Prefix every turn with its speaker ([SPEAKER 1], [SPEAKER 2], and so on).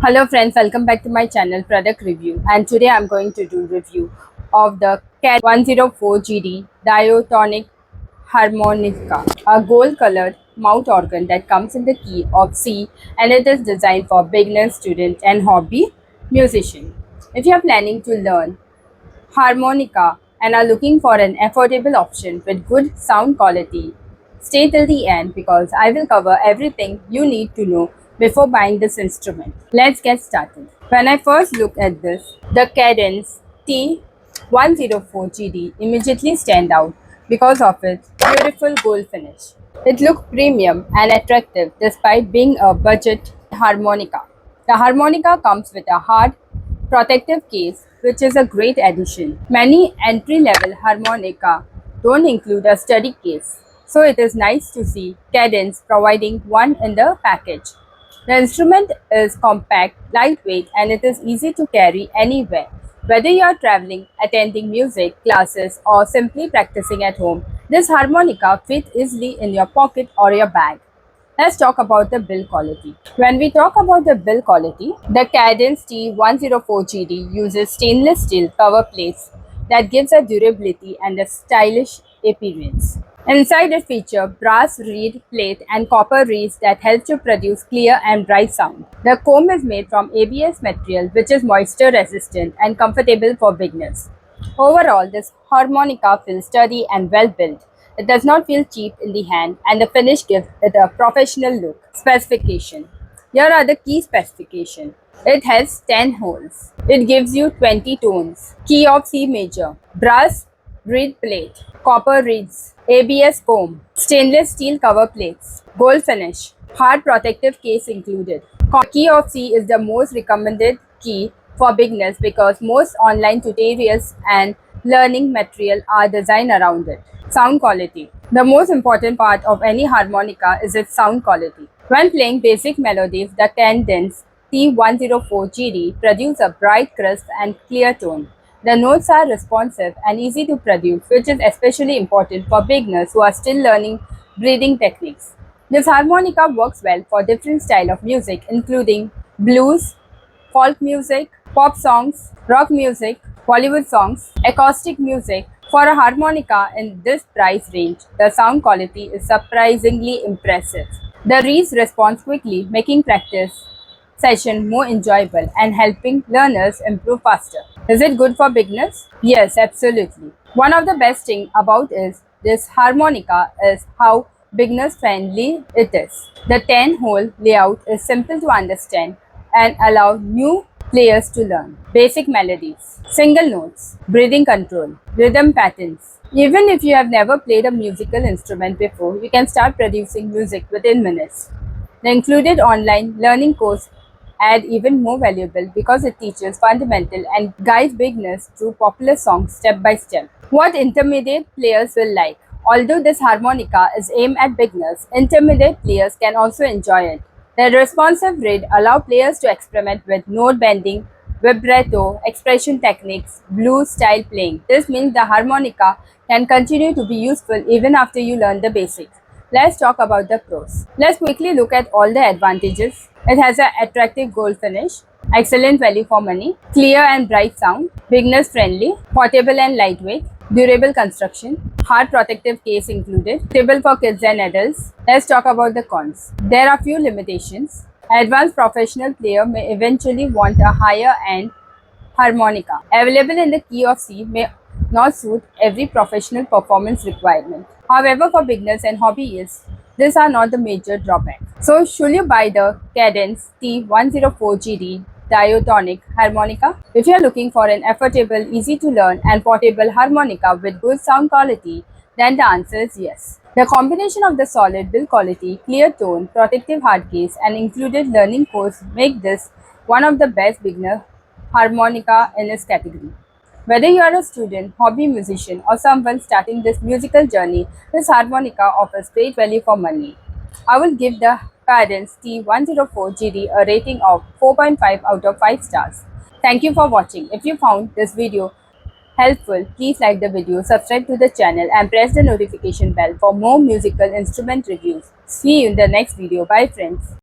[SPEAKER 1] Hello friends, welcome back to my channel Product Review, and today I'm going to do review of the CAD 104GD Diatonic Harmonica, a gold colored mouth organ that comes in the key of C, and it is designed for beginners, students and hobby musicians. If you are planning to learn harmonica and are looking for an affordable option with good sound quality, stay till the end because I will cover everything you need to know before buying this instrument. Let's get started. When I first looked at this, the Cadence T104GD immediately stand out because of its beautiful gold finish. It looked premium and attractive despite being a budget harmonica. The harmonica comes with a hard protective case, which is a great addition. Many entry-level harmonica don't include a study case, so it is nice to see Cadence providing one in the package. The instrument is compact, lightweight, and it is easy to carry anywhere. Whether you are traveling, attending music classes, or simply practicing at home, this harmonica fits easily in your pocket or your bag. Let's talk about the build quality. When we talk about the build quality, the Cadence T104GD uses stainless steel cover plates that gives a durability and a stylish appearance. Inside it feature brass reed plate and copper reeds that help to produce clear and bright sound. The comb is made from ABS material which is moisture resistant and comfortable for beginners. Overall, this harmonica feels sturdy and well built. It does not feel cheap in the hand and the finish gives it a professional look. Specification. Here are the key specifications. It has 10 holes. It gives you 20 tones. Key of C major. Brass reed plate. Copper reeds. ABS comb. Stainless steel cover plates. Gold finish. Hard protective case included. Key of C is the most recommended key for beginners because most online tutorials and learning material are designed around it. Sound quality. The most important part of any harmonica is its sound quality. When playing basic melodies, the Cadence T104GD produces a bright, crisp and clear tone. The notes are responsive and easy to produce, which is especially important for beginners who are still learning breathing techniques. This harmonica works well for different styles of music, including blues, folk music, pop songs, rock music, Bollywood songs, acoustic music. For a harmonica in this price range, the sound quality is surprisingly impressive. The reeds respond quickly, making practice session more enjoyable and helping learners improve faster. Is it good for beginners? Yes, absolutely. One of the best thing about is this harmonica is how beginners friendly it is. The 10-hole layout is simple to understand and allow new players to learn basic melodies, single notes, breathing control, rhythm patterns. Even if you have never played a musical instrument before, you can start producing music within minutes. The included online learning course add even more valuable because it teaches fundamental and guides beginners through popular songs step by step. What intermediate players will like. Although this harmonica is aimed at beginners, intermediate players can also enjoy it. The responsive reed allow players to experiment with note bending, vibrato, expression techniques, blues style playing. This means the harmonica can continue to be useful even after you learn the basics. Let's talk about the pros. Let's quickly look at all the advantages. It has an attractive gold finish, excellent value for money, clear and bright sound, beginners friendly, portable and lightweight, durable construction, hard protective case included, suitable for kids and adults. Let's talk about the cons. There are few limitations. Advanced professional player may eventually want a higher end harmonica. Available in the key of C may not suit every professional performance requirement. However, for beginners and hobbyists, these are not the major drawbacks. So, should you buy the Cadence T104GD diatonic harmonica? If you are looking for an affordable, easy to learn and portable harmonica with good sound quality, then the answer is yes. The combination of the solid build quality, clear tone, protective hard case and included learning course make this one of the best beginner harmonica in its category. Whether you are a student, hobby musician, or someone starting this musical journey, this harmonica offers great value for money. I will give the Cadence T104GD a rating of 4.5 out of 5 stars. Thank you for watching. If you found this video helpful, please like the video, subscribe to the channel and press the notification bell for more musical instrument reviews. See you in the next video. Bye friends.